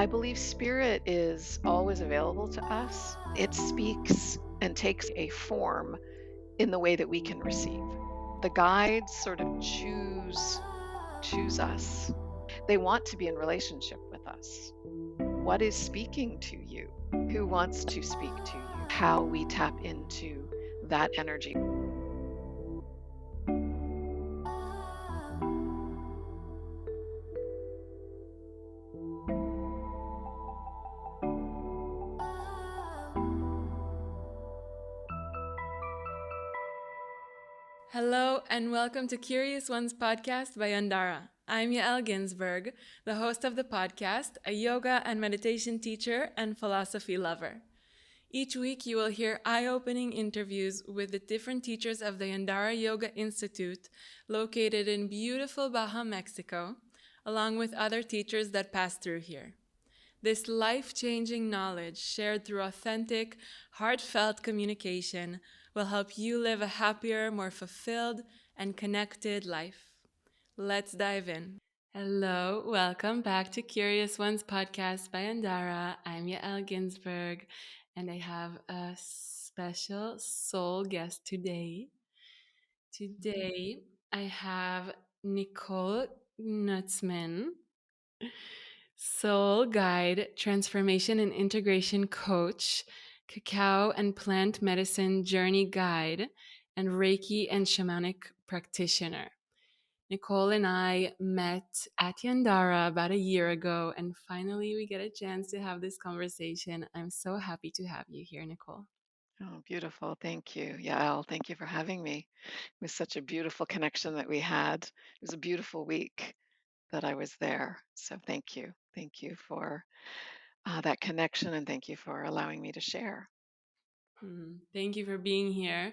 I believe spirit is always available to us. It speaks and takes a form in the way that we can receive. The guides sort of choose us. They want to be in relationship with us. What is speaking to you? Who wants to speak to you? How we tap into that energy. Hello and welcome to Curious Ones podcast by Yandara. I'm Yael Ginzburg, the host of the podcast, a yoga and meditation teacher and philosophy lover. Each week you will hear eye-opening interviews with the different teachers of the Yandara Yoga Institute located in beautiful Baja, Mexico, along with other teachers that pass through here. This life-changing knowledge shared through authentic, heartfelt communication will help you live a happier, more fulfilled, and connected life. Let's dive in. Hello, welcome back to Curious Ones podcast by Yandara. I'm Yael Ginzburg, and I have a special soul guest today. Today, I have Nicole Gnuzman, soul guide, transformation and integration coach, cacao and plant medicine journey guide, and Reiki and shamanic practitioner. Nicole and I met at Yandara about a year ago, and finally we get a chance to have this conversation. I'm so happy to have you here, Nicole. Oh, beautiful. Thank you, Yael. Thank you for having me. It was such a beautiful connection that we had. It was a beautiful week that I was there. So thank you. Thank you for that connection, and thank you for allowing me to share. Thank you for being here.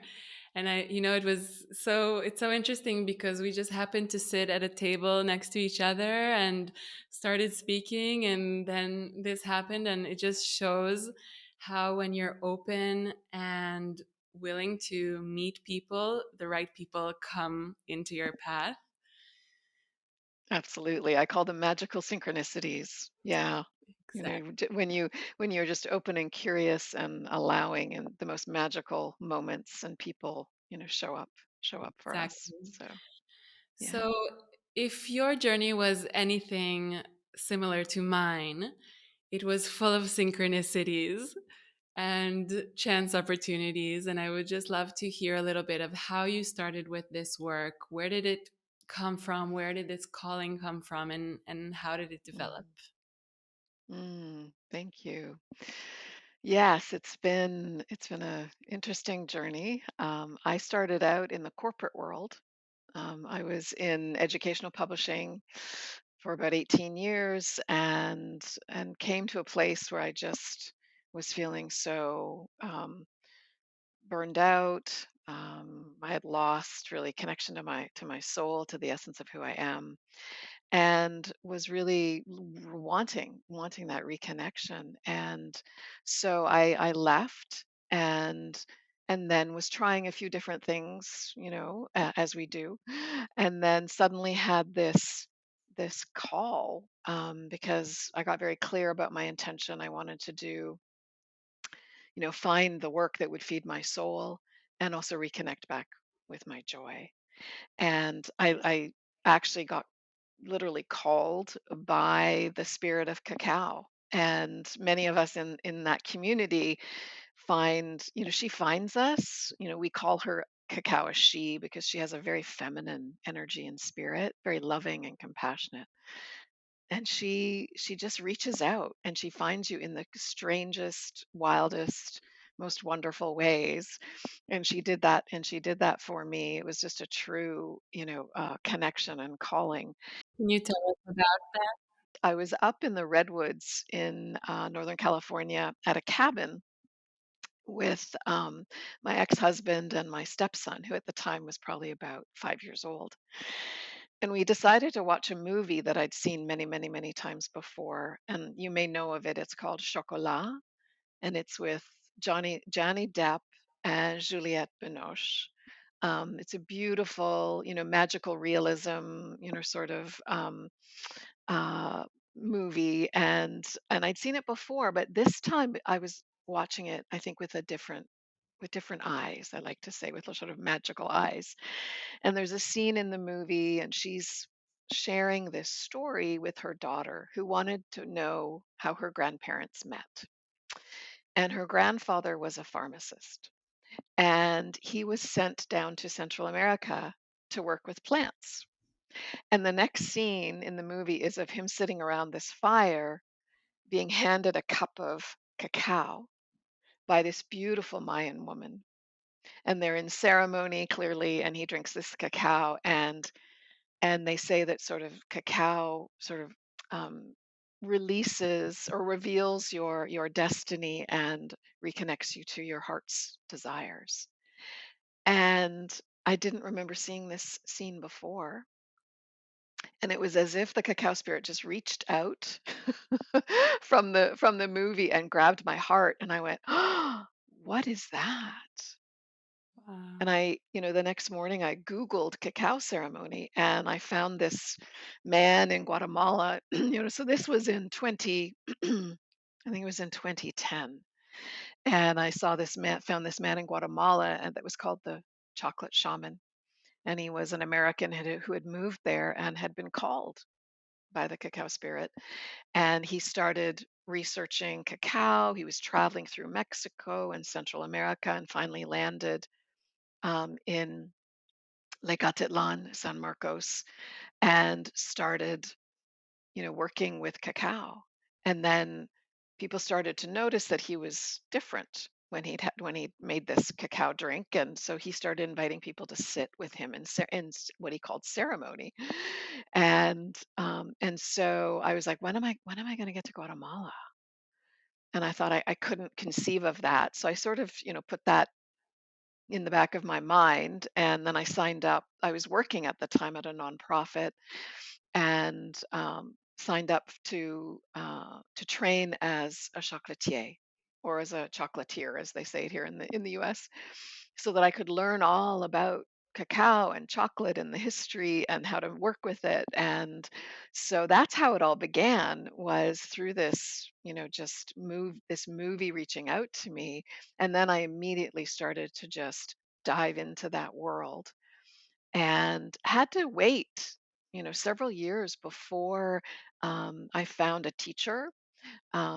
And it's so interesting because we just happened to sit at a table next to each other and started speaking. And then this happened. And it just shows how, when you're open and willing to meet people, the right people come into your path. Absolutely. I call them magical synchronicities. Yeah. Exactly. When you're just open and curious and allowing, and the most magical moments and people, show up for us. Exactly. So, yeah. So, if your journey was anything similar to mine, it was full of synchronicities and chance opportunities. And I would just love to hear a little bit of how you started with this work. Where did it come from? Where did this calling come from? And how did it develop? Mhm. Thank you. Yes, it's been a interesting journey. I started out in the corporate world. I was in educational publishing for about 18 years, and came to a place where I just was feeling so burned out. I had lost really connection to my soul, to the essence of who I am, and was really wanting that reconnection. And so I left, and then was trying a few different things, as we do, and then suddenly had this call, because I got very clear about my intention. I wanted to do, find the work that would feed my soul and also reconnect back with my joy. And I actually got literally called by the spirit of cacao. And many of us in that community find, she finds us. We call her Cacao Shei because she has a very feminine energy and spirit, very loving and compassionate. And she just reaches out, and she finds you in the strangest, wildest, most wonderful ways. And she did that for me. It was just a true, connection and calling. Can you tell us about that? I was up in the redwoods in Northern California at a cabin with my ex-husband and my stepson, who at the time was probably about 5 years old. And we decided to watch a movie that I'd seen many, many, many times before. And you may know of it. It's called Chocolat, and it's with Johnny Depp and Juliette Binoche. It's a beautiful, magical realism, sort of uh, movie, and I'd seen it before, but this time I was watching it, I think, with different eyes. I like to say with sort of magical eyes. And there's a scene in the movie, and she's sharing this story with her daughter who wanted to know how her grandparents met. And her grandfather was a pharmacist, and he was sent down to Central America to work with plants. And the next scene in the movie is of him sitting around this fire being handed a cup of cacao by this beautiful Mayan woman. And they're in ceremony clearly, and he drinks this cacao, and they say that sort of cacao sort of um, releases or reveals your destiny and reconnects you to your heart's desires. And I didn't remember seeing this scene before, and it was as if the cacao spirit just reached out from the movie and grabbed my heart, and I went, "Oh, what is that?" And Wow. the next morning I Googled cacao ceremony, and I found this man in Guatemala. So this was in 20, I think it was in 2010. And I saw this man, found this man in Guatemala, and that was called the chocolate shaman. And he was an American who had moved there and had been called by the cacao spirit. And he started researching cacao. He was traveling through Mexico and Central America and finally landed in Lecatitlan, San Marcos, and started, working with cacao. And then people started to notice that he was different when he made this cacao drink, and so he started inviting people to sit with him what he called ceremony. And so I was like, when am I going to get to Guatemala? And I thought I couldn't conceive of that, so I sort of put that in the back of my mind. And then I signed up. I was working at the time at a nonprofit, and signed up to train as a chocolatier, or as a chocolatier, as they say it here in the U.S., so that I could learn all about cacao and chocolate and the history and how to work with it. And so that's how it all began, was through this, just this movie reaching out to me. And then I immediately started to just dive into that world, and had to wait, several years before I found a teacher.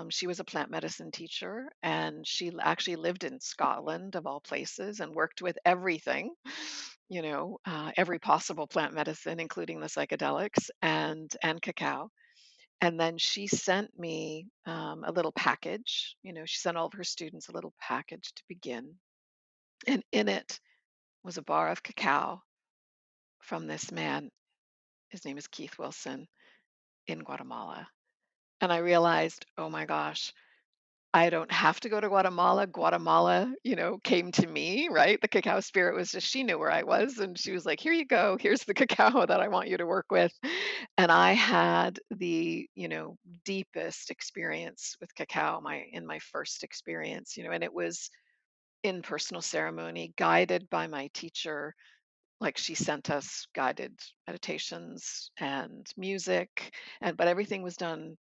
She was a plant medicine teacher, and she actually lived in Scotland, of all places, and worked with everything, every possible plant medicine, including the psychedelics and cacao. And then she sent me a little package. She sent all of her students a little package to begin, and in it was a bar of cacao from this man. His name is Keith Wilson, in Guatemala. And I realized, oh my gosh, I don't have to go to Guatemala. Guatemala, came to me, right? The cacao spirit was just, she knew where I was, and she was like, here you go. Here's the cacao that I want you to work with. And I had the, deepest experience with cacao, in my first experience, and it was in personal ceremony, guided by my teacher. Like, she sent us guided meditations and music, but everything was done,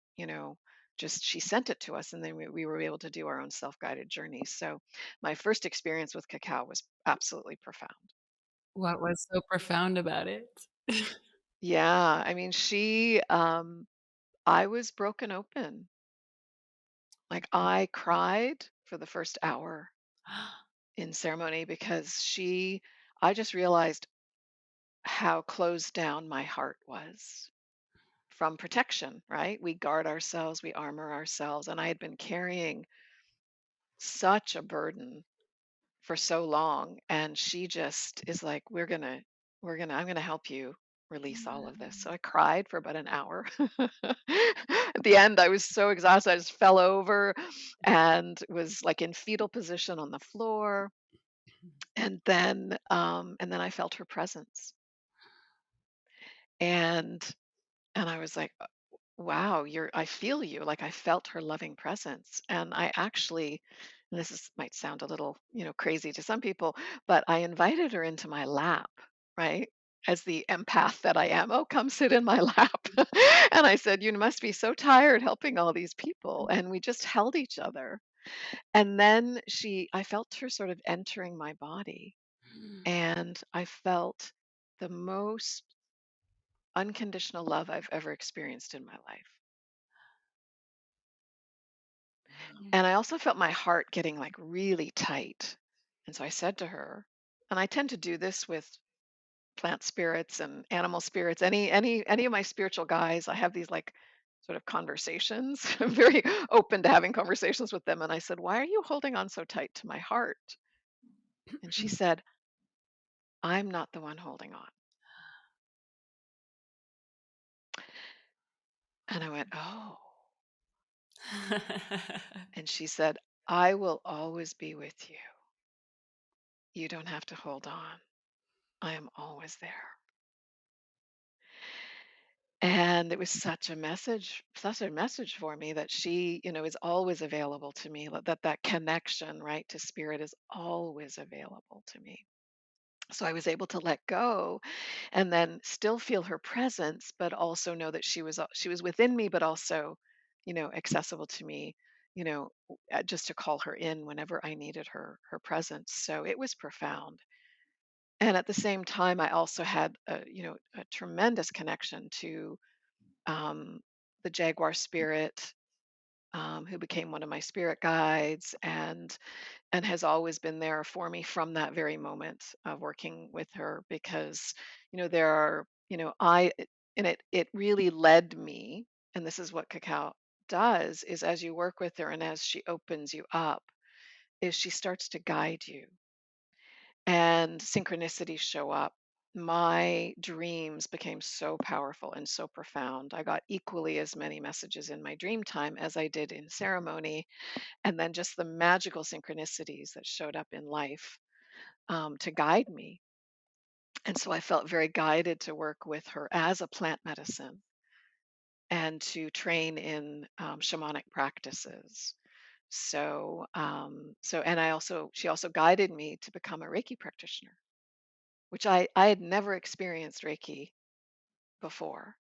just she sent it to us, and then we were able to do our own self-guided journeys. So my first experience with cacao was absolutely profound. What was so profound about it? Yeah, I mean, I was broken open. Like, I cried for the first hour in ceremony, because I just realized how closed down my heart was from protection, right? We guard ourselves, we armor ourselves. And I had been carrying such a burden for so long. And she just is like, I'm going to help you release all of this. So I cried for about an hour. At the end, I was so exhausted. I just fell over and was like in fetal position on the floor. And then I felt her presence. And, and I was like, wow, I feel you. Like, I felt her loving presence. And I actually, and might sound a little, crazy to some people, but I invited her into my lap, right? as the empath that I am, "Oh, come sit in my lap." And I said, "You must be so tired helping all these people." And we just held each other. And then I felt her sort of entering my body, and I felt the most unconditional love I've ever experienced in my life. And I also felt my heart getting like really tight. And so I said to her, and I tend to do this with plant spirits and animal spirits, any of my spiritual guys, I have these like sort of conversations. I'm very open to having conversations with them. And I said, "Why are you holding on so tight to my heart?" And she said, "I'm not the one holding on." And I went, "Oh." And she said, "I will always be with you. You don't have to hold on. I am always there." And it was such a message for me that she, is always available to me, that connection, right, to spirit is always available to me. So I was able to let go and then still feel her presence, but also know that she was within me, but also, accessible to me, just to call her in whenever I needed her presence. So it was profound. And at the same time, I also had a tremendous connection to um, the jaguar spirit, who became one of my spirit guides, and has always been there for me from that very moment of working with her. Because there are, I and it really led me, and this is what cacao does, is as you work with her and as she opens you up, is she starts to guide you, and synchronicities show up. My dreams became so powerful and so profound. I got equally as many messages in my dream time as I did in ceremony. And then just the magical synchronicities that showed up in life, to guide me. And so I felt very guided to work with her as a plant medicine and to train in shamanic practices. And she also guided me to become a Reiki practitioner, which I had never experienced Reiki before.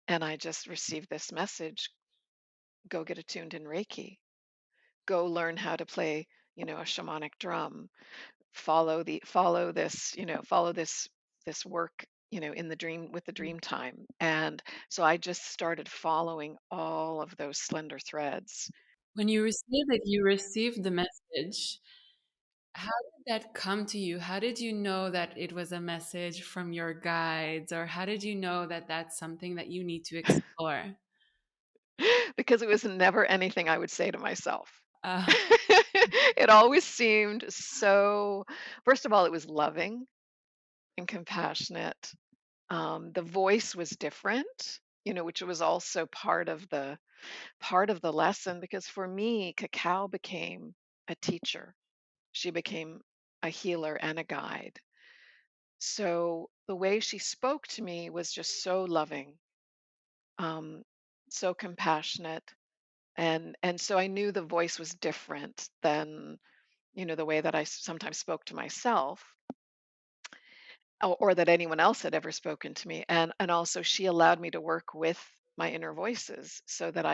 And I just received this message: go get attuned in Reiki, go learn how to play, a shamanic drum, follow this work, in the dream with the dream time. And so I just started following all of those slender threads. When you received the message, how did that come to you? How did you know that it was a message from your guides, or how did you know that that's something that you need to explore? Because it was never anything I would say to myself. Uh, It always seemed so, first of all, it was loving and compassionate. The voice was different, which was also part of the lesson, because for me, cacao became a teacher. She became a healer and a guide. So the way she spoke to me was just so loving, um, so compassionate. And so I knew the voice was different than, the way that I sometimes spoke to myself, or that anyone else had ever spoken to me. And also she allowed me to work with my inner voices so that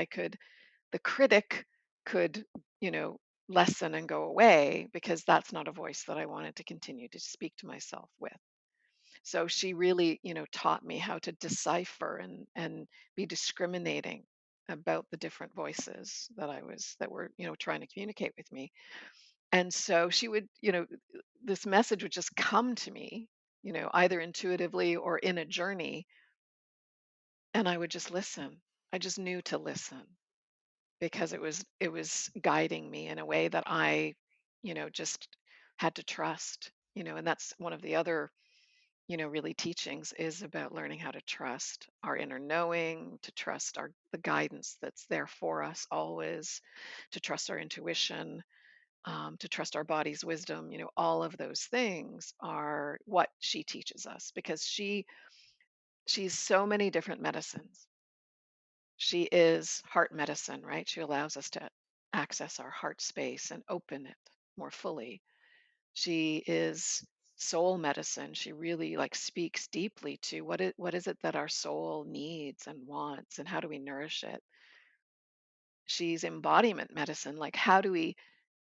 the critic could, you know, lessen and go away, because that's not a voice that I wanted to continue to speak to myself with. So she really, taught me how to decipher and be discriminating about the different voices that were, trying to communicate with me. And so she would, this message would just come to me, either intuitively or in a journey, and I would just listen. I just knew to listen, because it was guiding me in a way that I, just had to trust. And that's one of the other, really teachings, is about learning how to trust our inner knowing, to trust the guidance that's there for us always, to trust our intuition, to trust our body's wisdom. All of those things are what she teaches us, because she's so many different medicines. She is heart medicine, right? She allows us to access our heart space and open it more fully. She is soul medicine. She really like speaks deeply to what is it that our soul needs and wants, and how do we nourish it. She's embodiment medicine, like how do we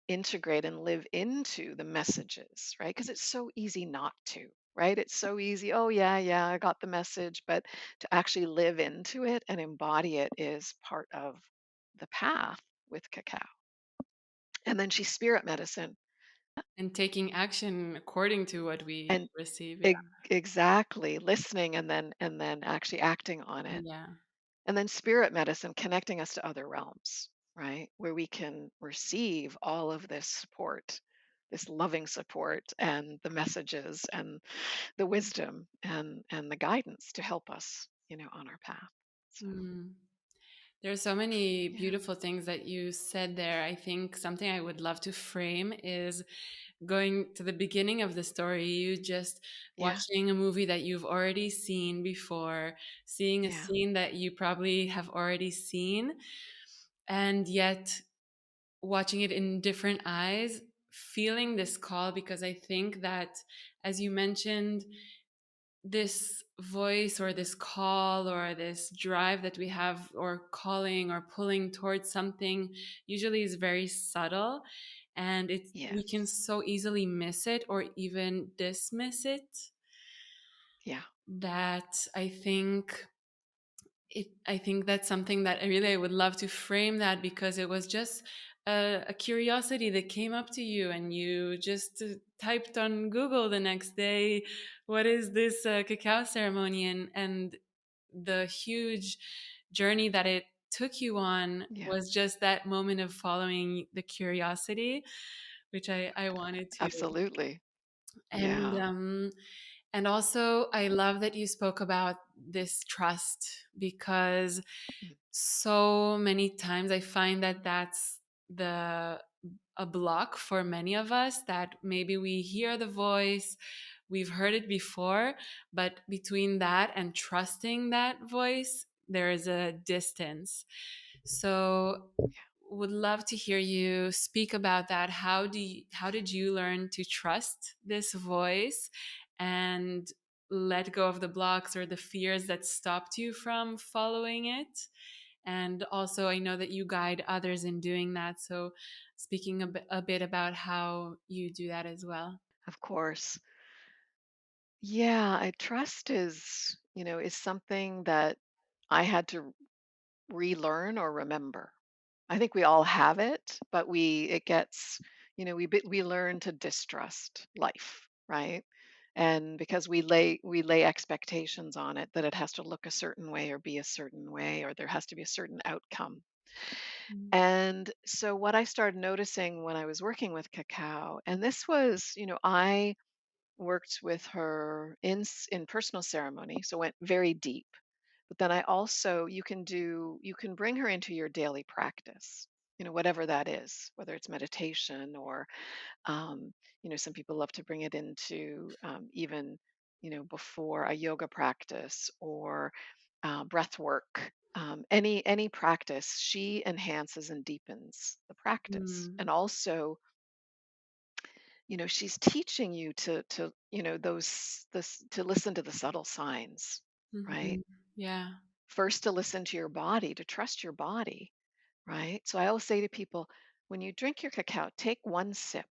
integrate and live into the messages, right? Because it's so easy not to, right? It's so easy. Oh, yeah, yeah, I got the message. But to actually live into it and embody it is part of the path with cacao. And then she's spirit medicine. And taking action according to what we And receive. Yeah. exactly listening and then actually acting on it. Yeah. And then spirit medicine connecting us to other realms, right? Where we can receive all of this support, this loving support and the messages and the wisdom and the guidance to help us, on our path. So, Mm. There are so many yeah. beautiful things that you said there. I think something I would love to frame is going to the beginning of the story. You just Yeah. watching a movie that you've already seen before, seeing a Yeah. scene that you probably have already seen, and yet watching it in different eyes, feeling this call, because I think that, as you mentioned, this voice or this call or this drive that we have, or calling or pulling towards something, usually is very subtle, and we can Yes. so easily miss it or even dismiss it, Yeah. that I think that's something that I would love to frame that, because it was just a curiosity that came up to you, and you just typed on Google the next day, what is this cacao ceremony? And the huge journey that it took you on Yeah. was just that moment of following the curiosity, which I wanted to. Absolutely. And Yeah. and also, I love that you spoke about this trust, because Mm. so many times I find that that's the a block for many of us, that maybe we hear the voice, we've heard it before, but between that and trusting that voice, there is a distance. So would love to hear you speak about that. How did you learn to trust this voice and let go of the blocks or the fears that stopped you from following it? And also, I know that you guide others in doing that, so speaking a bit about how you do that as well. Of course. Yeah, I trust is something that I had to relearn or remember. I think we all have it, but it gets, we learn to distrust life, right? And because we lay expectations on it that it has to look a certain way or be a certain way, or there has to be a certain outcome. Mm. And so what I started noticing when I was working with cacao, and this was, I worked with her in personal ceremony, so went very deep. But then I also you can bring her into your daily practice, whatever that is, whether it's meditation or some people love to bring it into even before a yoga practice or breath work. Any practice, she enhances and deepens the practice, Mm. and also she's teaching you to those this to listen to the subtle signs, right? Mhm. Yeah. First, to listen to your body, to trust your body, right? So I always say to people, when you drink your cacao, take one sip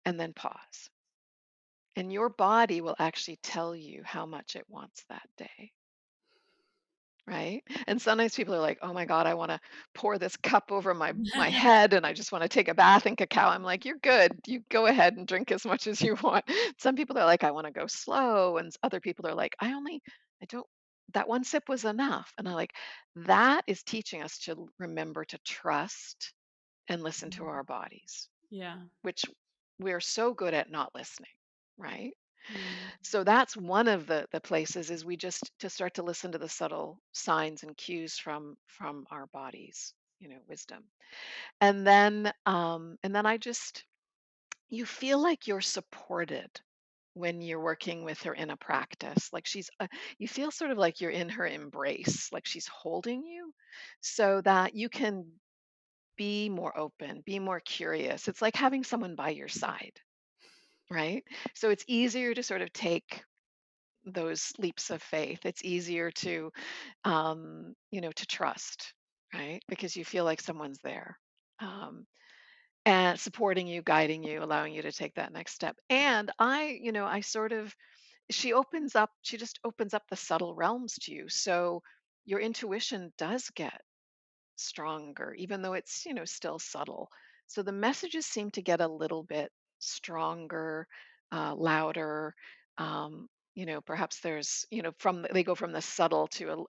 and then pause, and your body will actually tell you how much it wants that day. Right? And sometimes people are like, "Oh my God, I want to pour this cup over my head and I just want to take a bath in cacao." I'm like, "You're good. You go ahead and drink as much as you want." Some people are like, "I want to go slow." And other people are like, I don't, that one sip was enough." And I like, that is teaching us to remember to trust and listen to our bodies, Yeah. which we're so good at not listening, right? Mm. So that's one of the places, is we just to start to listen to the subtle signs and cues from our bodies, wisdom. And then I just you feel like you're supported when you're working with her in a practice, like you feel sort of like you're in her embrace, like she's holding you, so that you can be more open, be more curious. It's like having someone by your side, right? So it's easier to sort of take those leaps of faith. It's easier to, to trust, right? Because you feel like someone's there. Um, and supporting you, guiding you, allowing you to take that next step. And I sort of, she just opens up the subtle realms to you. So your intuition does get stronger, even though it's, still subtle. So the messages seem to get a little bit stronger, louder. Perhaps there's, they go from the subtle to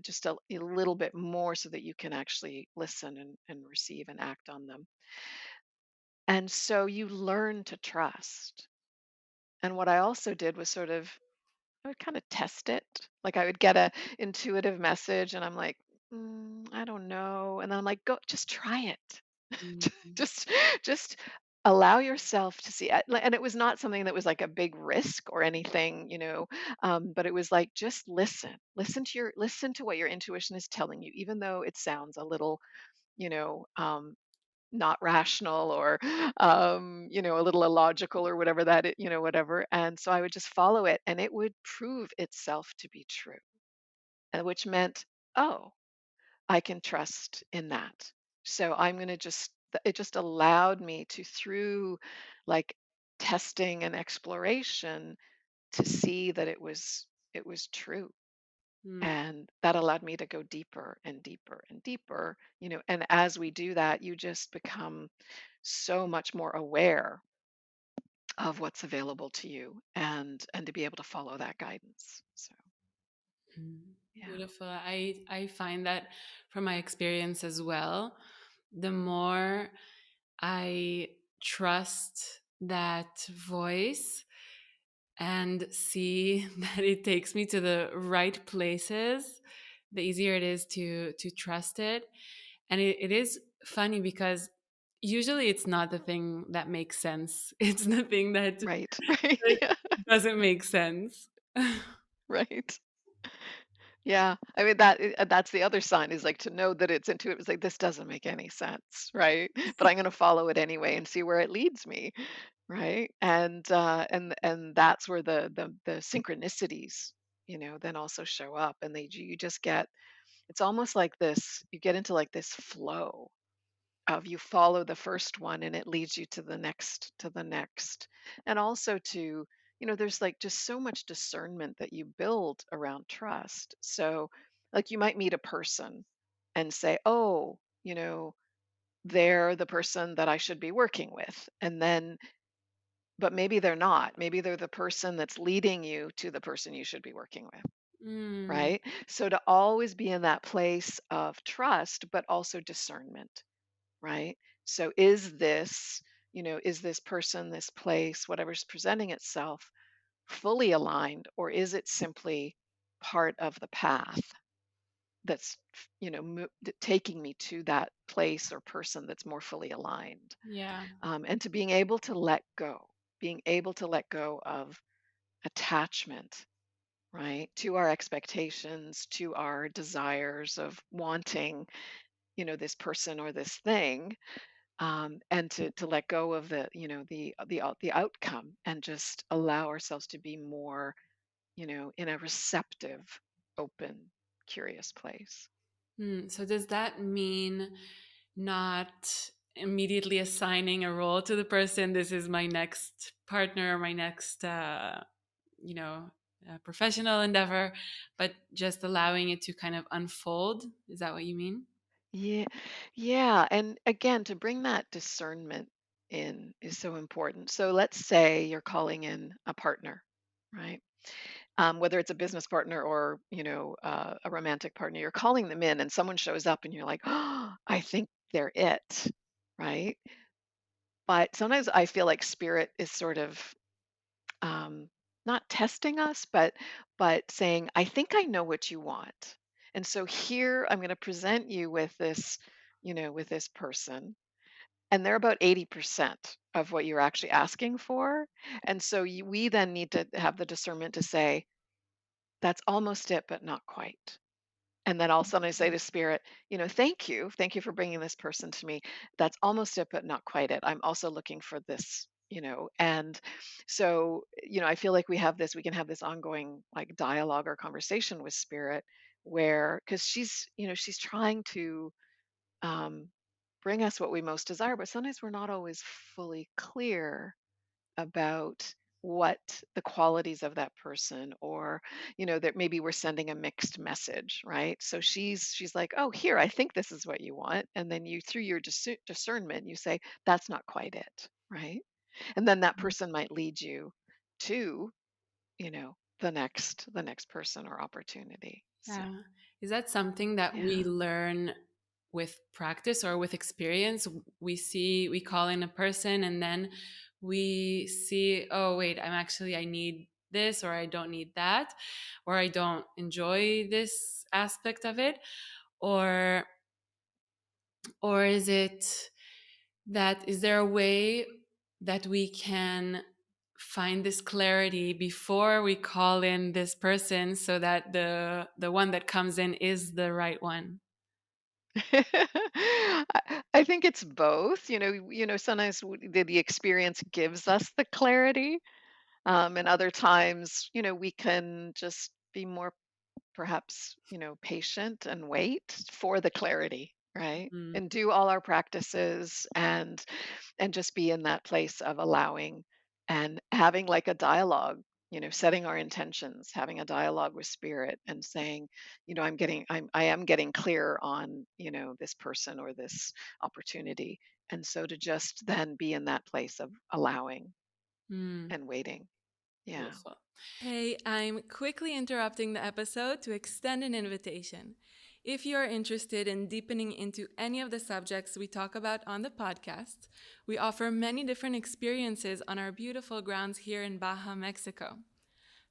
just a little bit more so that you can actually listen and receive and act on them. And so you learn to trust. And what I also did was sort of, I would kind of test it. Like I would get a intuitive message and I'm like, I don't know. And then I'm like, go, just try it. Mm. just, just allow yourself to see it. And it was not something that was like a big risk or anything, but it was like, just listen to what your intuition is telling you, even though it sounds a little, you know, um, not rational or a little illogical or whatever whatever. And so I would just follow it and it would prove itself to be true, and which meant, oh, I can trust in that. So I'm going to just it just allowed me to, through like testing and exploration, to see that it was true. Mm. And that allowed me to go deeper and deeper and deeper, and as we do that, you just become so much more aware of what's available to you, and to be able to follow that guidance. So Mm. yeah. Beautiful. I find that from my experience as well, the more I trust that voice and see that it takes me to the right places, the easier it is to trust it. And it is funny because usually it's not the thing that makes sense. It's the thing that Right. Right. like, Yeah. doesn't make sense. Right. Yeah, I mean that's the other sign, is like to know that it's intuitive. It's like, this doesn't make any sense, right? But I'm going to follow it anyway and see where it leads me, right? And that's where the synchronicities, then also show up, and you just get, it's almost like this, you get into like this flow of, you follow the first one and it leads you to the next. And also to, there's like just so much discernment that you build around trust. So like you might meet a person and say, oh, they're the person that I should be working with. And then, but maybe they're not, maybe they're the person that's leading you to the person you should be working with, Mm, right? So to always be in that place of trust but also discernment, right? So is this person, this place, whatever's presenting itself, fully aligned, or is it simply part of the path that's, taking me to that place or person that's more fully aligned? yeah. And to being able to let go of attachment, right? To our expectations, to our desires of wanting, this person or this thing, and to let go of the outcome, and just allow ourselves to be more, in a receptive, open, curious place. So does that mean not immediately assigning a role to the person? This is my next partner, my next, you know, professional endeavor, but just allowing it to kind of unfold. Is that what you mean? Yeah, yeah, and again, to bring that discernment in is so important. So let's say you're calling in a partner, right? Whether it's a business partner or, a romantic partner, you're calling them in, and someone shows up, and you're like, oh, I think they're it, right? But sometimes I feel like spirit is sort of, um, not testing us, but saying, I think I know what you want. And so here I'm going to present you with this, with this person. And they're about 80% of what you're actually asking for. And so we then need to have the discernment to say, that's almost it, but not quite. And then all of a sudden I say to spirit, thank you. Thank you for bringing this person to me. That's almost it, but not quite it. I'm also looking for this. And so, I feel like we can have this ongoing like dialogue or conversation with spirit, where because she's trying to um bring us what we most desire, but sometimes we're not always fully clear about what the qualities of that person, or that maybe we're sending a mixed message, right? So she's like, oh, here, I think this is what you want, and then you, through your discernment, you say that's not quite it, right? And then that person might lead you to the next person or opportunity. So Yeah. Is that something that we yeah. learn with practice or with experience? We call in a person and then we see, oh, wait, I need this, or I don't need that, or I don't enjoy this aspect of it. Or, or is there a way that we can find this clarity before we call in this person so that the one that comes in is the right one? I think it's both. Sometimes the experience gives us the clarity, and other times, we can just be more, perhaps, patient and wait for the clarity, right? Mm, And do all our practices, and just be in that place of allowing and having like a dialogue, setting our intentions, having a dialogue with spirit and saying, I am getting clear on, this person or this opportunity. And so to just then be in that place of allowing mm, and waiting. Yeah. beautiful. Hey, I'm quickly interrupting the episode to extend an invitation. If you are interested in deepening into any of the subjects we talk about on the podcast, we offer many different experiences on our beautiful grounds here in Baja, Mexico.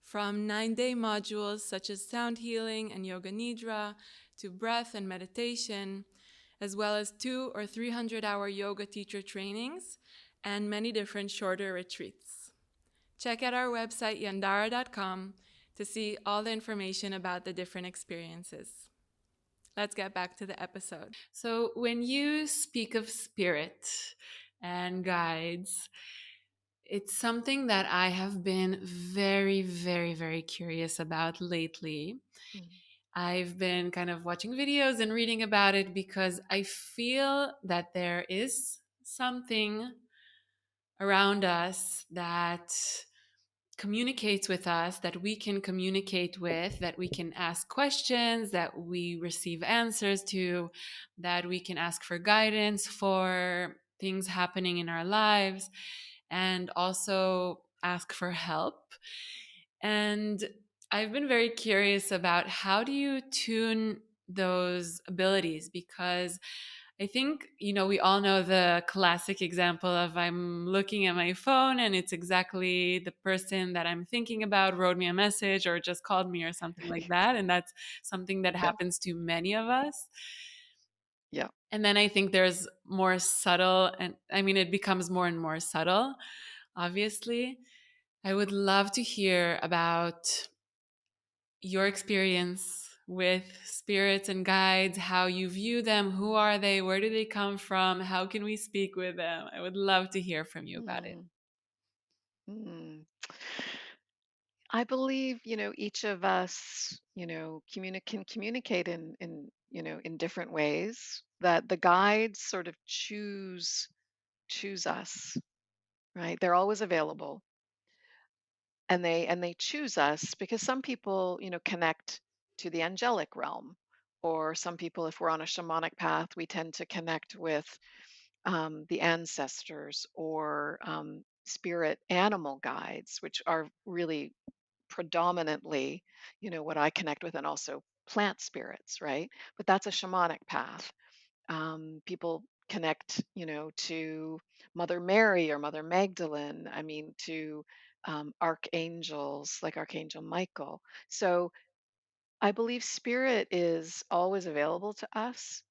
From 9-day modules such as sound healing and yoga nidra to breath and meditation, as well as 200 or 300 hour yoga teacher trainings and many different shorter retreats. Check out our website yandara.com to see all the information about the different experiences. Let's get back to the episode. So, when you speak of spirit and guides, it's something that I have been very, very, very curious about lately. Mm. I've been kind of watching videos and reading about it because I feel that there is something around us that communicates with us, that we can communicate with, that we can ask questions, that we receive answers to, that we can ask for guidance for things happening in our lives, and also ask for help. And I've been very curious about how do you tune those abilities, because I think, we all know the classic example of I'm looking at my phone and it's exactly the person that I'm thinking about wrote me a message or just called me or something like that. And that's something that Yeah. happens to many of us. Yeah. And then I think there's more subtle, and I mean, it becomes more and more subtle, obviously. I would love to hear about your experience with spirits and guides, how you view them, who are they, where do they come from, how can we speak with them? I would love to hear from you about it. Mm. Mm. I believe, each of us, can communicate in different ways, that the guides sort of choose us, right? They're always available, and they choose us because some people, connect to the angelic realm, or some people, if we're on a shamanic path, we tend to connect with the ancestors, or spirit animal guides, which are really predominantly, what I connect with, and also plant spirits, right? But that's a shamanic path. People connect, to Mother Mary or Mother Magdalene. I mean, to archangels like Archangel Michael. So I believe spirit is always available to us,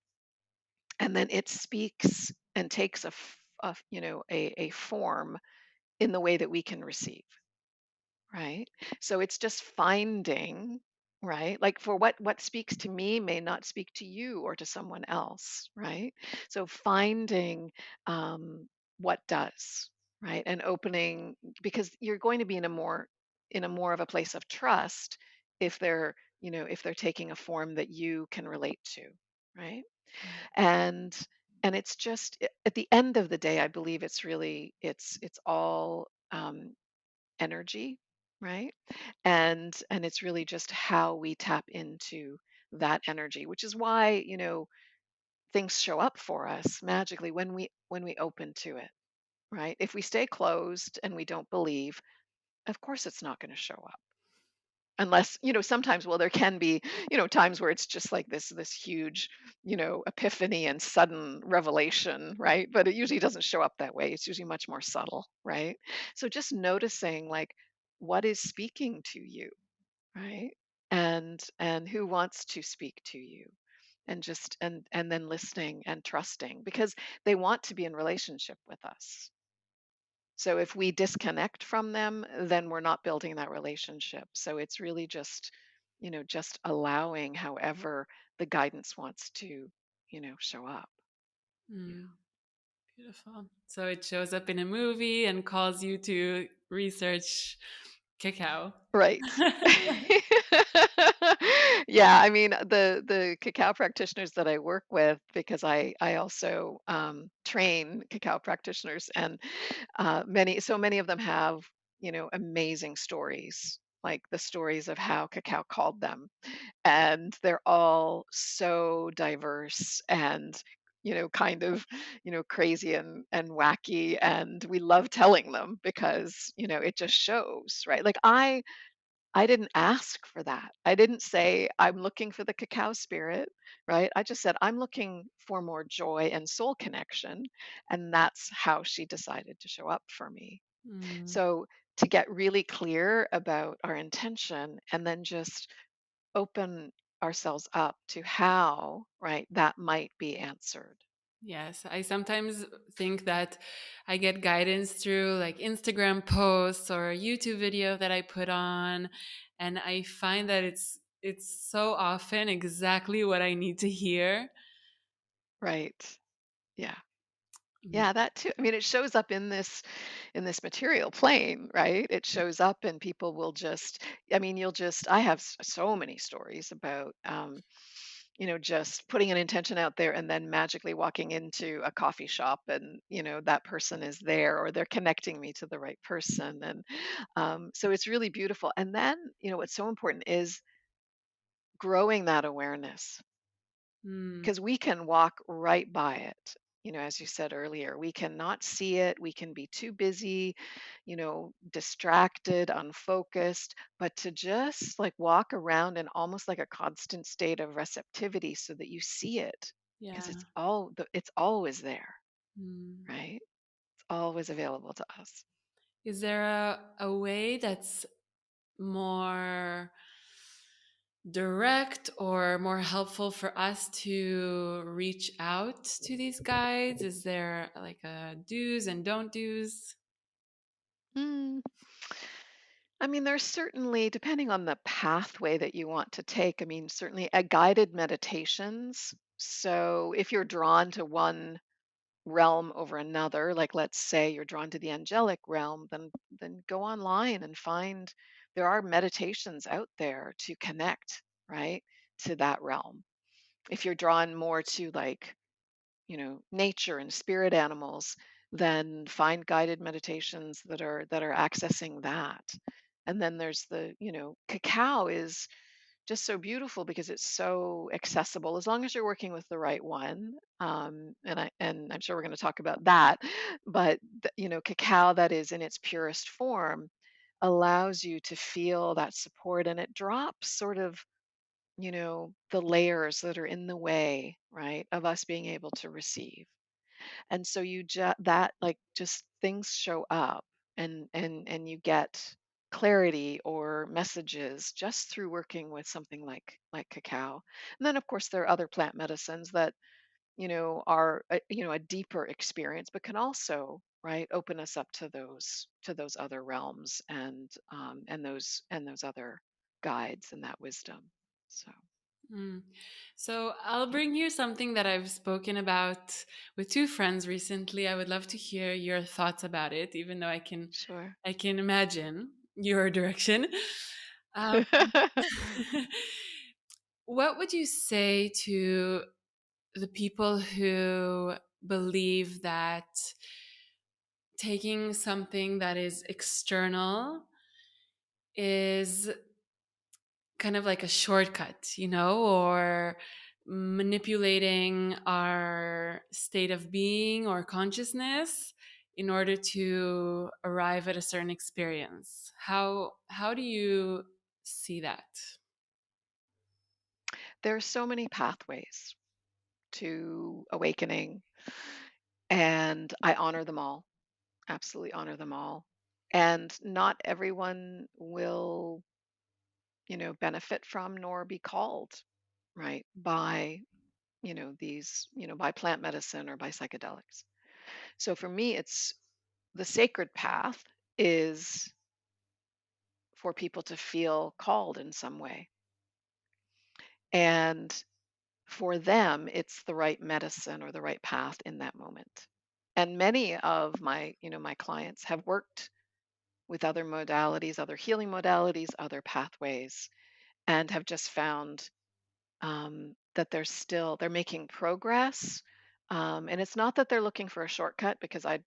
and then it speaks and takes a form in the way that we can receive. Right. So it's just finding, right? Like, for what speaks to me may not speak to you or to someone else, right? So finding what does. right? And opening, because you're going to be in a more of a place of trust if they're, if they're taking a form that you can relate to, right? And it's just at the end of the day, I believe it's really it's all energy, right? And it's really just how we tap into that energy, which is why, things show up for us magically when we open to it, right? If we stay closed and we don't believe, of course it's not going to show up. Unless, sometimes, well, there can be, times where it's just like this huge, epiphany and sudden revelation, right? But it usually doesn't show up that way. It's usually much more subtle, right? So just noticing, like, what is speaking to you, right? And who wants to speak to you, and just and then listening and trusting, because they want to be in relationship with us. So if we disconnect from them, then we're not building that relationship. So it's really just, just allowing however the guidance wants to, show up. Yeah. Mm, beautiful. So it shows up in a movie and calls you to research cacao. Right. Yeah, I mean, the cacao practitioners that I work with, because I also train cacao practitioners, and many of them have, amazing stories, like the stories of how cacao called them, and they're all so diverse and, kind of, crazy and wacky, and we love telling them because, it just shows, right? Like I didn't ask for that. I didn't say, I'm looking for the cacao spirit, right? I just said, I'm looking for more joy and soul connection. And that's how she decided to show up for me. Mm, So to get really clear about our intention, and then just open ourselves up to how, right, that might be answered. yes, I sometimes think that I get guidance through like Instagram posts or a YouTube video that I put on, and I find that it's so often exactly what I need to hear. Right. Yeah. Mm, Yeah, that too. I mean, it shows up in this material plane, right? It shows up, and people will just, I mean, you'll just, I have so many stories about, just putting an intention out there and then magically walking into a coffee shop, and, that person is there, or they're connecting me to the right person. And so it's really beautiful. And then, what's so important is growing that awareness, mm, because we can walk right by it. As you said earlier, we cannot see it. We can be too busy, distracted, unfocused, but to just like walk around in almost like a constant state of receptivity so that you see it, because yeah. it's always there, Mm. right? It's always available to us. Is there a way that's more direct or more helpful for us to reach out to these guides? Is there like a do's and don't do's? Mm. I mean, there's certainly, depending on the pathway that you want to take, I mean, certainly a guided meditations. So if you're drawn to one realm over another, like let's say you're drawn to the angelic realm, then go online and find, there are meditations out there to connect, right, to that realm. If you're drawn more to, like, nature and spirit animals, then find guided meditations that are accessing that. And then there's the, cacao is just so beautiful because it's so accessible as long as you're working with the right one. And I'm sure we're going to talk about that. But cacao that is in its purest form allows you to feel that support, and it drops sort of, the layers that are in the way, right, of us being able to receive. And so that, like, just things show up, and you get clarity or messages just through working with something like cacao. And then of course there are other plant medicines that, are a deeper experience, but can also, right, open us up to those other realms, and those other guides and that wisdom. So Mm. So I'll bring here something that I've spoken about with two friends recently. I would love to hear your thoughts about it, even though Sure. I can imagine your direction. Um, what would you say to the people who believe that taking something that is external is kind of like a shortcut, or manipulating our state of being or consciousness in order to arrive at a certain experience? How do you see that? There are so many pathways to awakening, and I honor them all, absolutely honor them all. And not everyone will, benefit from nor be called, right, by, by plant medicine or by psychedelics. So for me, it's the sacred path is for people to feel called in some way. And for them, it's the right medicine or the right path in that moment. And many of my clients have worked with other modalities, other healing modalities, other pathways, and have just found that they're making progress. And it's not that they're looking for a shortcut because I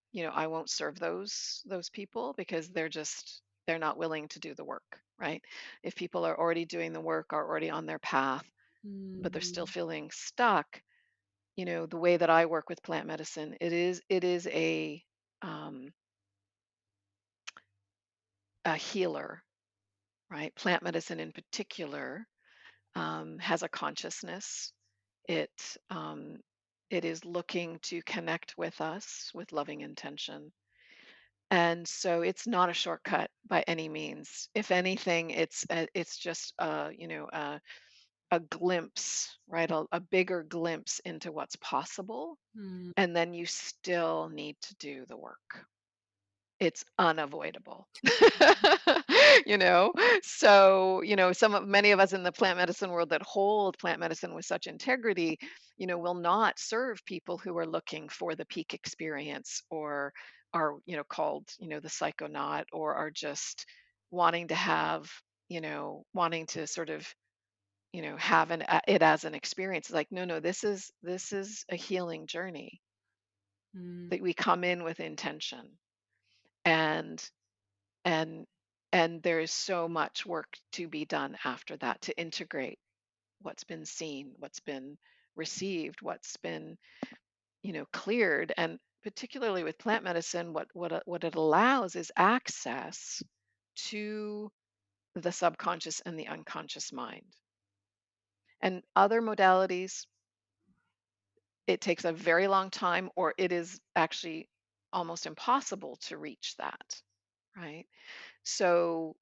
won't serve those people because they're not willing to do the work, right? If people are already doing the work, are already on their path, but they're still Mm, feeling stuck, the way that I work with plant medicine, it is um, a healer, right? Plant medicine in particular has a consciousness. It um, it is looking to connect with us with loving intention, and so it's not a shortcut by any means. If anything, it's just a glimpse, right? A bigger glimpse into what's possible, mm, and then you still need to do the work. It's unavoidable. you know so many of us in the plant medicine world that hold plant medicine with such integrity, will not serve people who are looking for the peak experience, or are called the psychonaut, or are just wanting to have wanting to sort of have it as an experience. It's like, no, no, this is a healing journey mm, that we come in with intention, and and and there is so much work to be done after that to integrate what's been seen, what's been received, what's been cleared. And particularly with plant medicine, what it allows is access to the subconscious and the unconscious mind. And other modalities, it takes a very long time, or it is actually almost impossible to reach that, right? So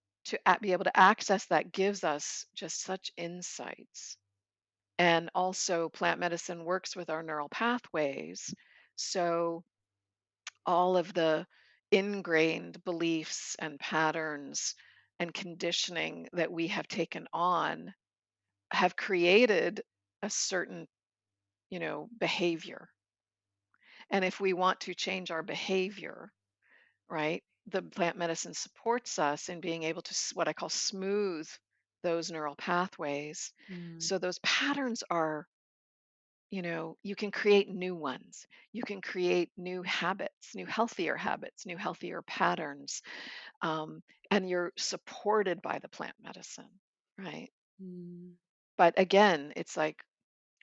be able to access that gives us just such insights. And also, plant medicine works with our neural pathways. So all of the ingrained beliefs and patterns and conditioning that we have taken on have created a certain, behavior. And if we want to change our behavior, right? The plant medicine supports us in being able to what I call smooth those neural pathways. mm, So those patterns are, you can create new ones. You can create new habits, new healthier patterns. Um, and you're supported by the plant medicine, right? mm. But again, it's like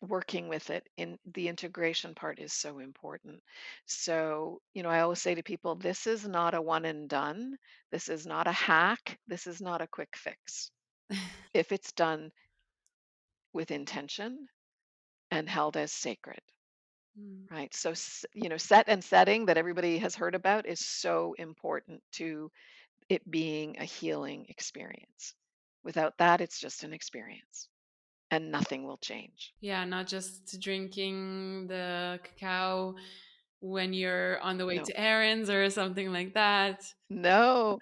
working with it in the integration part is so important. So, I always say to people, this is not a one and done. This is not a hack. This is not a quick fix. If it's done with intention and held as sacred, Mm. right? So, set and setting that everybody has heard about is so important to it being a healing experience. Without that, it's just an experience and nothing will change. Yeah, not just drinking the cacao when you're on the way No. to errands or something like that. No.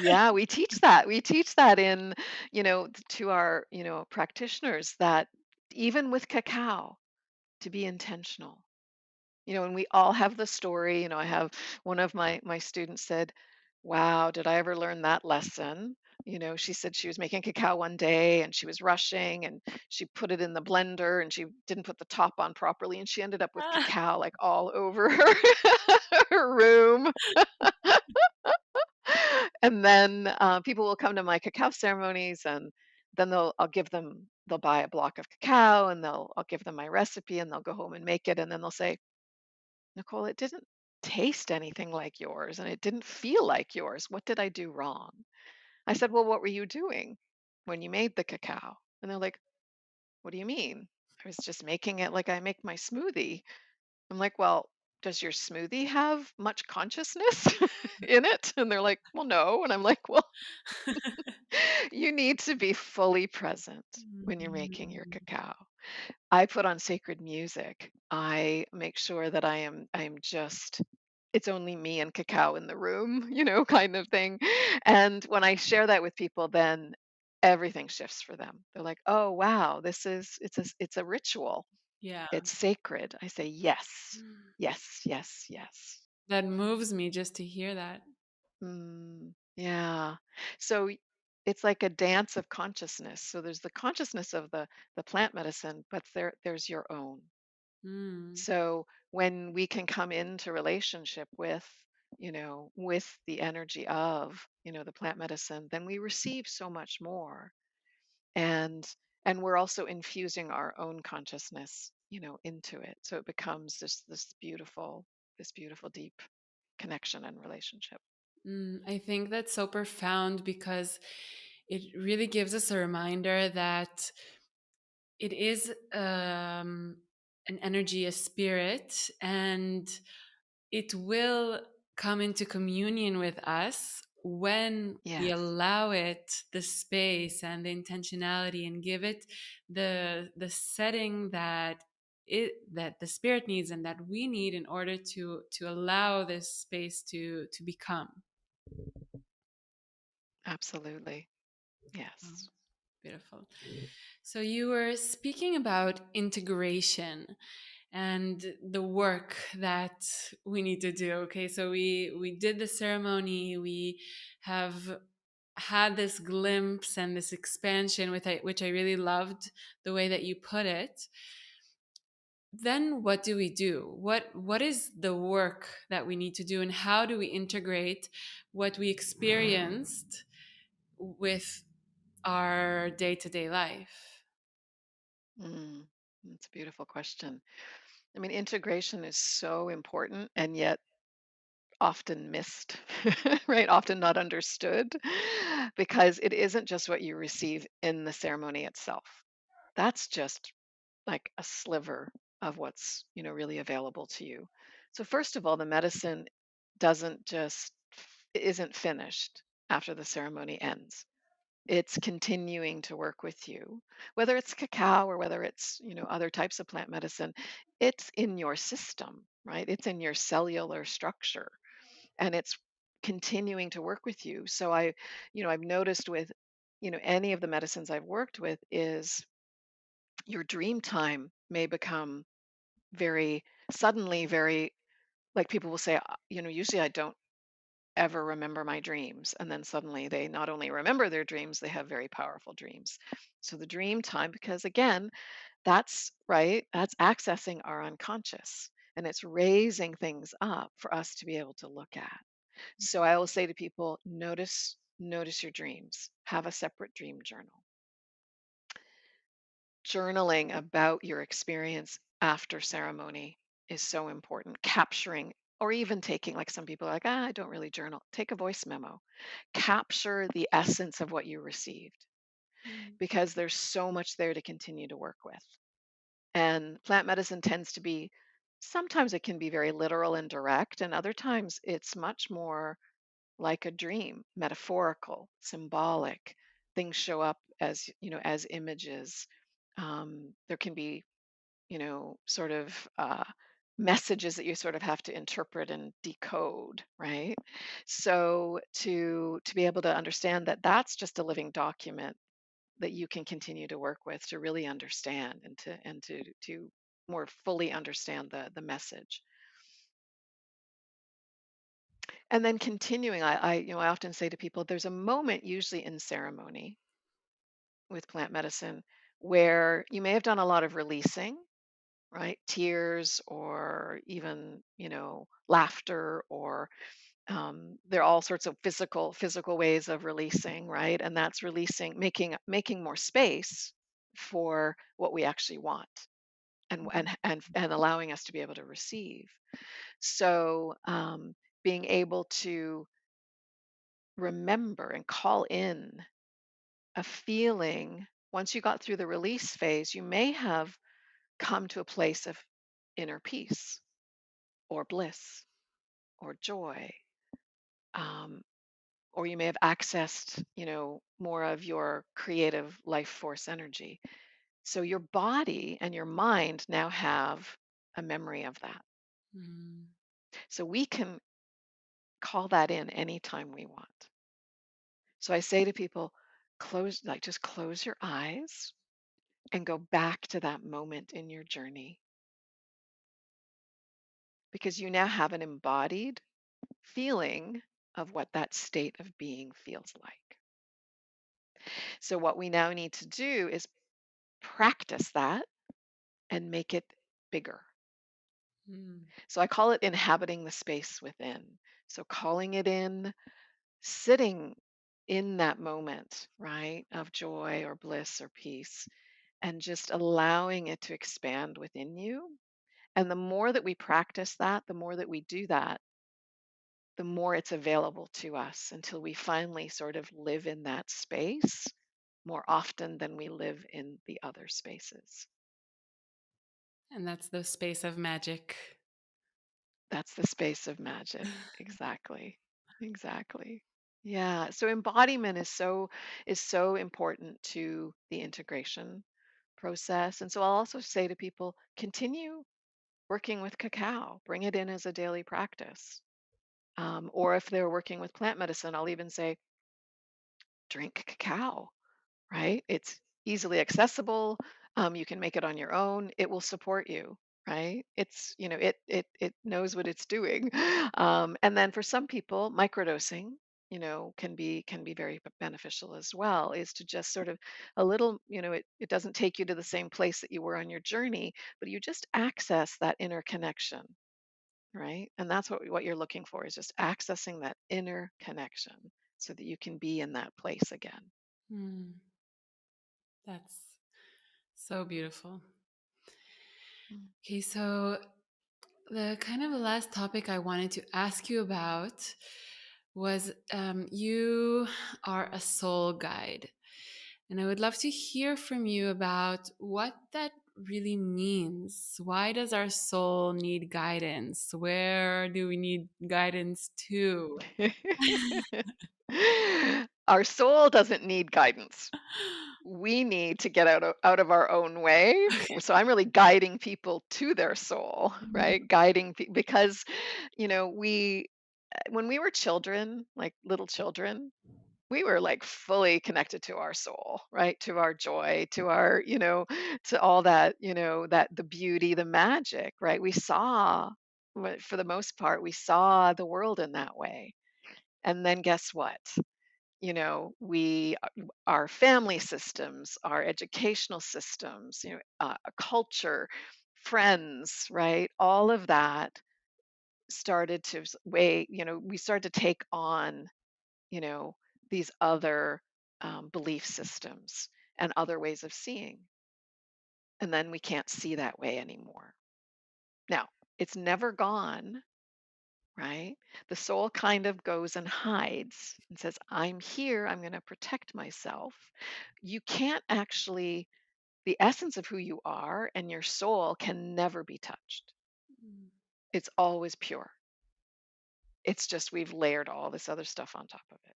Yeah, we teach that. We teach that in, to our, practitioners, that even with cacao, to be intentional. And we all have the story. I have one of my students said, "Wow, did I ever learn that lesson?" She said she was making cacao one day and she was rushing and she put it in the blender and she didn't put the top on properly and she ended up with Ah. cacao like all over her, her room. And then people will come to my cacao ceremonies, and then they'll buy a block of cacao, and I'll give them my recipe, and they'll go home and make it, and then they'll say, "Nicole, it didn't taste anything like yours, and it didn't feel like yours. What did I do wrong?" I said, "Well, what were you doing when you made the cacao?" And they're like, "What do you mean?" "I was just making it like I make my smoothie." I'm like, "Well, does your smoothie have much consciousness in it?" And they're like, "Well, no." And I'm like, "Well, you need to be fully present when you're making your Mm. cacao." I put on sacred music. I make sure that I am just it's only me and cacao in the room, kind of thing. And when I share that with people, then everything shifts for them. They're like, "Oh, wow, it's a ritual. Yeah. It's sacred." I say, "Yes. Yes, yes, yes." That moves me just to hear that. Yeah. So it's like a dance of consciousness. So there's the consciousness of the plant medicine, but there's your own. Mm. So when we can come into relationship with the energy of, the plant medicine, then we receive so much more. And and we're also infusing our own consciousness, into it. So it becomes this beautiful deep connection and relationship. I think that's so profound because it really gives us a reminder that it is an energy, a spirit, and it will come into communion with us when we Yes, allow it the space and the intentionality and give it the setting that the spirit needs and that we need in order to allow this space to become. absolutely. Oh, Yes. beautiful. So you were speaking about integration and the work that we need to do. Okay, so we did the ceremony. We have had this glimpse and this expansion with which I really loved the way that you put it. Then what do we do? What is the work that we need to do, and how do we integrate what we experienced with our day-to-day life? Mm, that's a beautiful question. I mean, integration is so important and yet often missed, right? Often not understood because it isn't just what you receive in the ceremony itself. That's just like a sliver of what's, really available to you. So first of all, the medicine doesn't just isn't finished after the ceremony ends. It's continuing to work with you. Whether it's cacao or whether it's, other types of plant medicine, it's in your system, right? It's in your cellular structure and it's continuing to work with you. So I've noticed with, any of the medicines I've worked with is your dream time may become very suddenly very like people will say, usually I don't ever remember my dreams. And then suddenly they not only remember their dreams, they have very powerful dreams. So the dream time, because again, that's right, that's accessing our unconscious and it's raising things up for us to be able to look at. So I will say to people, notice your dreams. Have a separate dream journal. Journaling about your experience after ceremony is so important. Capturing or even taking, like some people are like, I don't really journal. Take a voice memo. Capture the essence of what you received Mm. because there's so much there to continue to work with. And plant medicine tends to be, sometimes it can be very literal and direct, and other times it's much more like a dream, metaphorical, symbolic. Things show up as images. There can be, sort of messages that you sort of have to interpret and decode, right? So to be able to understand that that's just a living document, that you can continue to work with to really understand and to more fully understand the message. And then continuing, I often say to people, there's a moment usually in ceremony with plant medicine where you may have done a lot of releasing, right? Tears or even, laughter, or there are all sorts of physical ways of releasing, right? And that's releasing, making more space for what we actually want, and allowing us to be able to receive. So being able to remember and call in a feeling. Once you got through the release phase, you may have come to a place of inner peace or bliss or joy, um, or you may have accessed, more of your creative life force energy. So your body and your mind now have a memory of that. Mm. So we can call that in anytime we want. So I say to people, just close your eyes and go back to that moment in your journey, because you now have an embodied feeling of what that state of being feels like. So what we now need to do is practice that and make it bigger. Mm. So I call it inhabiting the space within. So calling it in, sitting in that moment, right, of joy or bliss or peace, and just allowing it to expand within you. And the more that we practice that, the more that we do that, the more it's available to us until we finally sort of live in that space more often than we live in the other spaces. And that's the space of magic. That's the space of magic. Exactly. Exactly. Yeah. So embodiment is so important to the integration process. And so I'll also say to people, continue working with cacao. Bring it in as a daily practice. Or if they're working with plant medicine, I'll even say, drink cacao, right? It's easily accessible. You can make it on your own. It will support you, right? It knows what it's doing. And then for some people, microdosing, can be very beneficial as well. Is to just sort of a little, it doesn't take you to the same place that you were on your journey, but you just access that inner connection, right? And that's what you're looking for, is just accessing that inner connection so that you can be in that place again. Mm. That's so beautiful. Mm. Okay, so the kind of the last topic I wanted to ask you about was you are a soul guide. And I would love to hear from you about what that really means. Why does our soul need guidance? Where do we need guidance to? Our soul doesn't need guidance. We need to get out of our own way. So I'm really guiding people to their soul, right? Because, we when we were children, like little children, we were like fully connected to our soul, right? To our joy, to all that, that the beauty, the magic, right? For the most part, we saw the world in that way. And then guess what? Our family systems, our educational systems, culture, friends, right? All of that started to we started to take on, you know, these other belief systems and other ways of seeing. And then we can't see that way anymore. Now, it's never gone, right? The soul kind of goes and hides and says, I'm here, I'm going to protect myself. You can't actually, the essence of who you are and your soul can never be touched. It's always pure. It's just we've layered all this other stuff on top of it.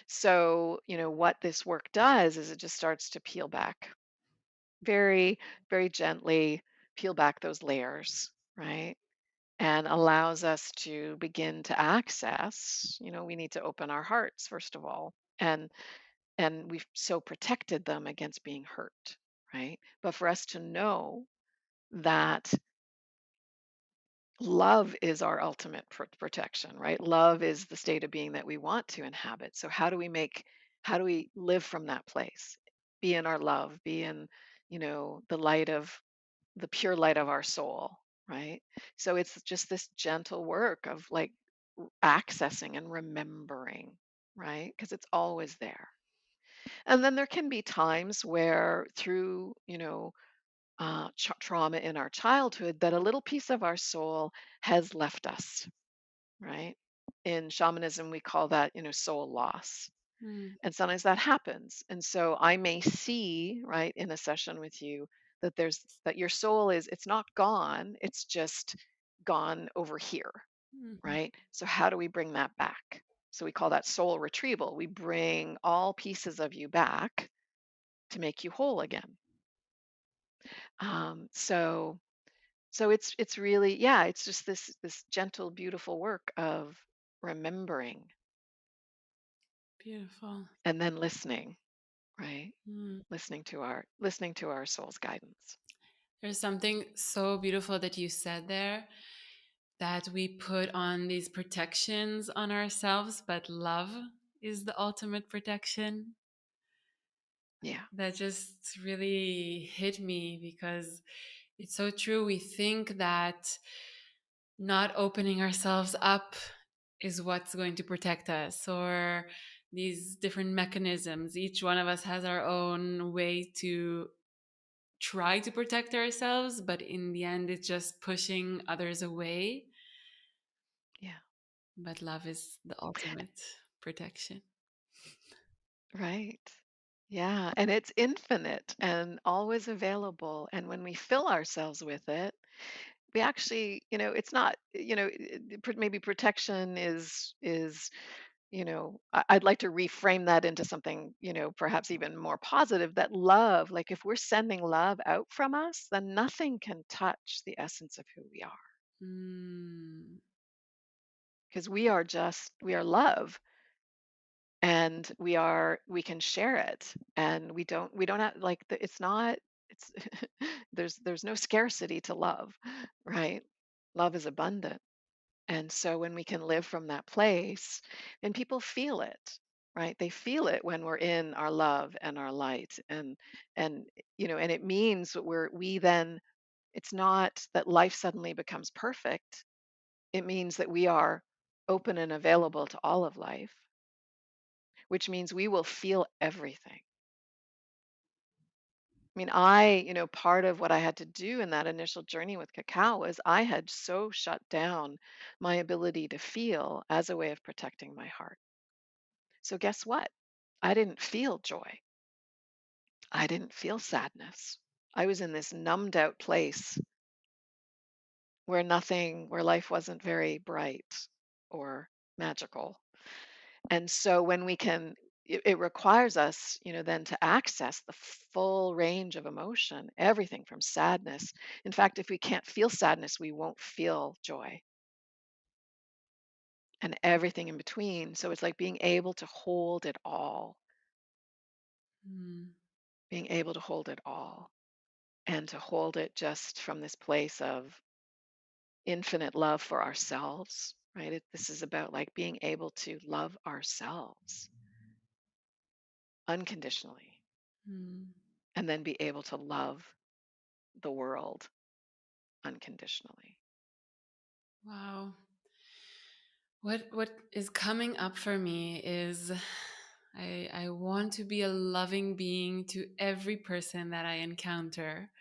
So, what this work does is it just starts to peel back very, very gently, peel back those layers, right? And allows us to begin to access, we need to open our hearts, first of all. And and we've so protected them against being hurt, right? But for us to know that love is our ultimate protection, right? Love is the state of being that we want to inhabit. So how do we live from that place? Be in our love, be in, the light of the pure light of our soul, right? So it's just this gentle work of like accessing and remembering, right? Because it's always there. And then there can be times where through, trauma in our childhood, that a little piece of our soul has left us, right? In shamanism, we call that, soul loss. Mm. And sometimes that happens. And so I may see, right, in a session with you that your soul it's not gone, it's just gone over here, Mhm. right? So how do we bring that back? So we call that soul retrieval. We bring all pieces of you back to make you whole again. So it's really, yeah, it's just this gentle, beautiful work of remembering Beautiful. and then listening, right? Mm. Listening to our soul's guidance. There's something so beautiful that you said there, that we put on these protections on ourselves, but love is the ultimate protection. Yeah, That just really hit me because it's so true. We think that not opening ourselves up is what's going to protect us, or these different mechanisms. Each one of us has our own way to try to protect ourselves, but in the end, it's just pushing others away. yeah, But love is the ultimate protection. right. Yeah, and it's infinite and always available. And when we fill ourselves with it, we actually, it's not, maybe protection is I'd like to reframe that into something, perhaps even more positive, that love, like if we're sending love out from us, then nothing can touch the essence of who we are, Mm. because we are love, and we can share it, and we don't have like it's not, it's there's no scarcity to love, right? Love is abundant. And so when we can live from that place, and people feel it, right? They feel it when we're in our love and our light. And and it means that we then, it's not that life suddenly becomes perfect. It means that we are open and available to all of life, which means we will feel everything. I mean, part of what I had to do in that initial journey with cacao was I had so shut down my ability to feel as a way of protecting my heart. So, guess what? I didn't feel joy. I didn't feel sadness. I was in this numbed out place where life wasn't very bright or magical. And so, when it requires us, then to access the full range of emotion, everything from sadness. In fact, if we can't feel sadness, we won't feel joy, and everything in between. So, it's like being able to hold it all, Mm. being able to hold it all. And to hold it just from this place of infinite love for ourselves, right? This is about like being able to love ourselves unconditionally, Mm. and then be able to love the world unconditionally. Wow. What is coming up for me is I want to be a loving being to every person that I encounter.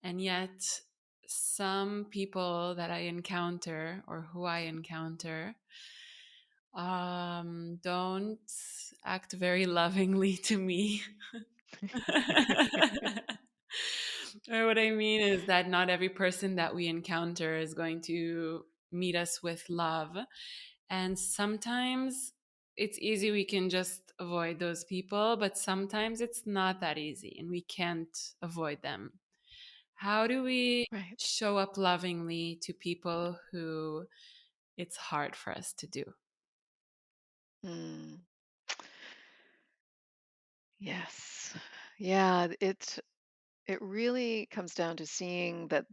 And yet some people that I encounter, or who I encounter, don't act very lovingly to me. Or what I mean is that not every person that we encounter is going to meet us with love. And sometimes it's easy, we can just avoid those people, but sometimes it's not that easy and we can't avoid them. How do we Right. show up lovingly to people who it's hard for us to do? Mm. Yes. Yeah, it really comes down to seeing that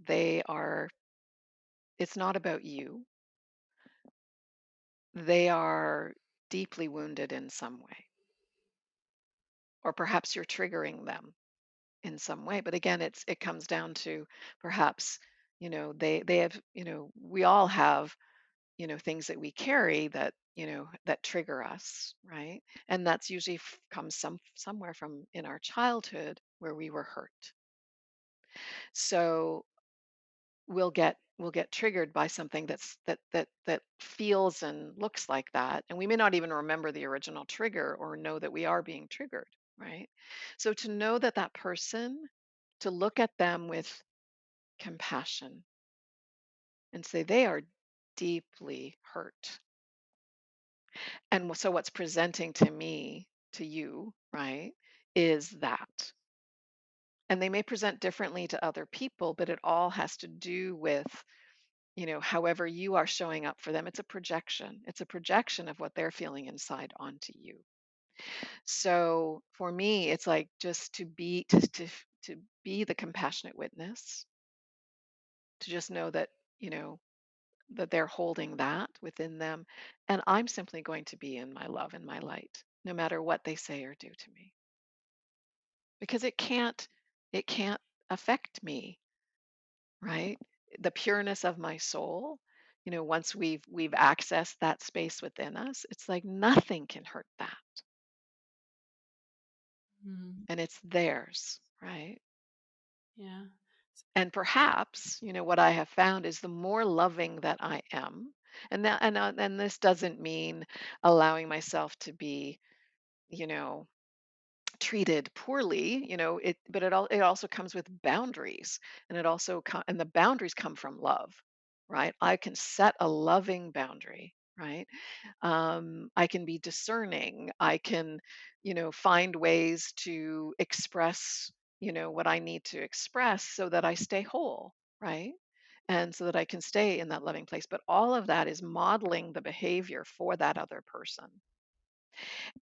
it's not about you. They are deeply wounded in some way, or perhaps you're triggering them in some way. But again, it comes down to perhaps, they have, we all have, things that we carry that, that trigger us, right? And that's usually comes somewhere from in our childhood where we were hurt. So we'll get triggered by something that feels and looks like that, and we may not even remember the original trigger or know that we are being triggered, right? So to know that that person, to look at them with compassion and say they are deeply hurt, and so what's presenting to me, to you, right, is that. And they may present differently to other people, but it all has to do with, however you are showing up for them. It's a projection of what they're feeling inside onto you. So for me, it's like just to be the compassionate witness, to just know that, you know that they're holding that within them, and I'm simply going to be in my love and my light no matter what they say or do to me, because it can't affect me, right? The pureness of my soul, once we've accessed that space within us, it's like nothing can hurt that, Mm, and it's theirs, right? yeah. And perhaps, what I have found is the more loving that I am, and this doesn't mean allowing myself to be, you know, treated poorly, but it also comes with boundaries, and and the boundaries come from love, right? I can set a loving boundary, right? I can be discerning. I can, find ways to express, what I need to express so that I stay whole, right? And so that I can stay in that loving place. But all of that is modeling the behavior for that other person.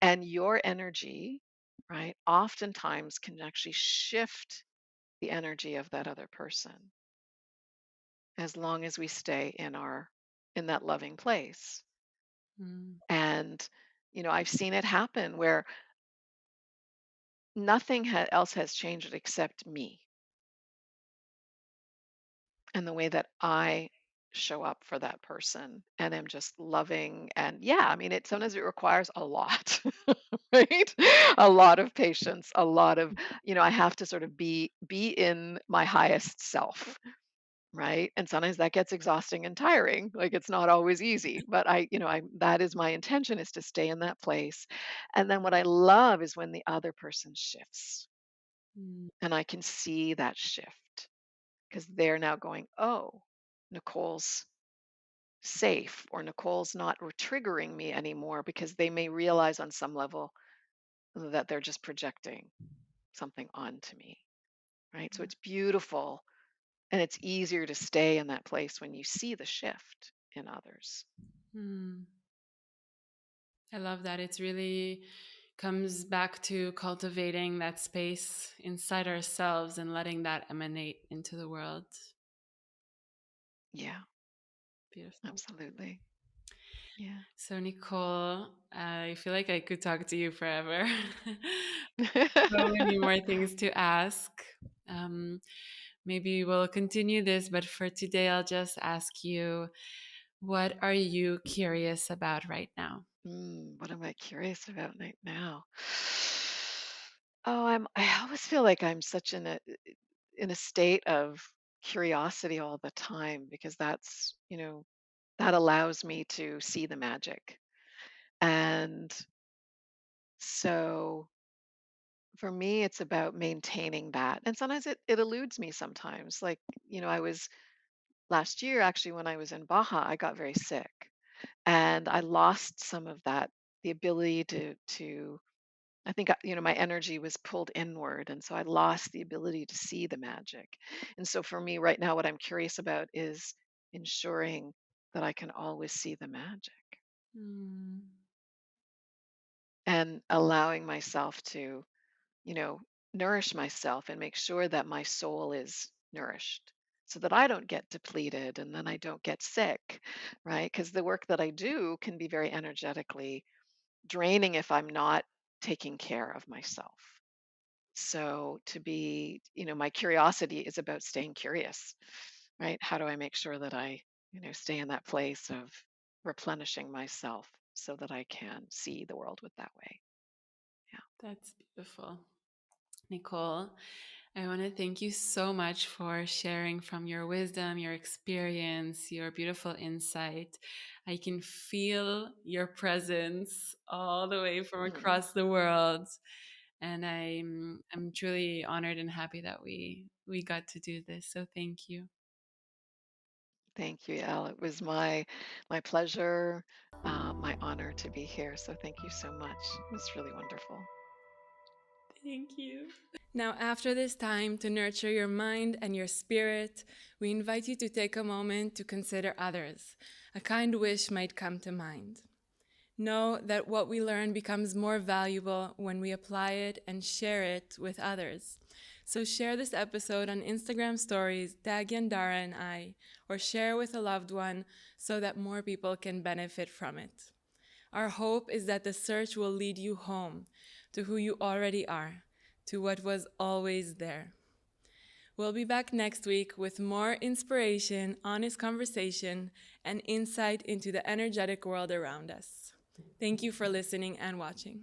And your energy, right, oftentimes can actually shift the energy of that other person as long as we stay in that loving place. Mm, And I've seen it happen where nothing else has changed except me and the way that I show up for that person and am just loving. And yeah, I mean, it sometimes it requires a lot, right? A lot of patience, a lot of, I have to sort of be in my highest self, right? And sometimes that gets exhausting and tiring. Like it's not always easy, but that is my intention, is to stay in that place. And then what I love is when the other person shifts mm, and I can see that shift, because they're now going, oh, Nicole's safe, or Nicole's not triggering me anymore, because they may realize on some level that they're just projecting something onto me, right? So it's beautiful, and it's easier to stay in that place when you see the shift in others. mm. I love that. It's really comes back to cultivating that space inside ourselves and letting that emanate into the world. Yeah, Beautiful. absolutely. Yeah. So, Nicole, I feel like I could talk to you forever. So many more things to ask. Um, Maybe we'll continue this, but for today, I'll just ask you, what are you curious about right now? What am I curious about right now? Oh, I always feel like I'm such in a state of curiosity all the time, because that allows me to see the magic. And so for me, it's about maintaining that. And sometimes it eludes me sometimes. Like, I was last year, actually, when I was in Baja, I got very sick, and I lost some of that, the ability to I think, my energy was pulled inward. And so I lost the ability to see the magic. And so for me right now, what I'm curious about is ensuring that I can always see the magic, Mm, and allowing myself to. you know, nourish myself and make sure that my soul is nourished so that I don't get depleted and then I don't get sick, right? Because the work that I do can be very energetically draining if I'm not taking care of myself. So to be, my curiosity is about staying curious, right? How do I make sure that I, stay in that place of replenishing myself so that I can see the world with that way? Yeah. That's beautiful. Nicole, I want to thank you so much for sharing from your wisdom, your experience, your beautiful insight. I can feel your presence all the way from Mm. across the world, and I'm truly honored and happy that we got to do this. So thank you. Thank you, Yael. It was my pleasure, my honor to be here. So thank you so much. It was really wonderful. Thank you. Now, after this time to nurture your mind and your spirit, we invite you to take a moment to consider others. A kind wish might come to mind. Know that what we learn becomes more valuable when we apply it and share it with others. So share this episode on Instagram stories, tag Yandara and I, or share with a loved one so that more people can benefit from it. Our hope is that the search will lead you home to who you already are, to what was always there. We'll be back next week with more inspiration, honest conversation, and insight into the energetic world around us. Thank you for listening and watching.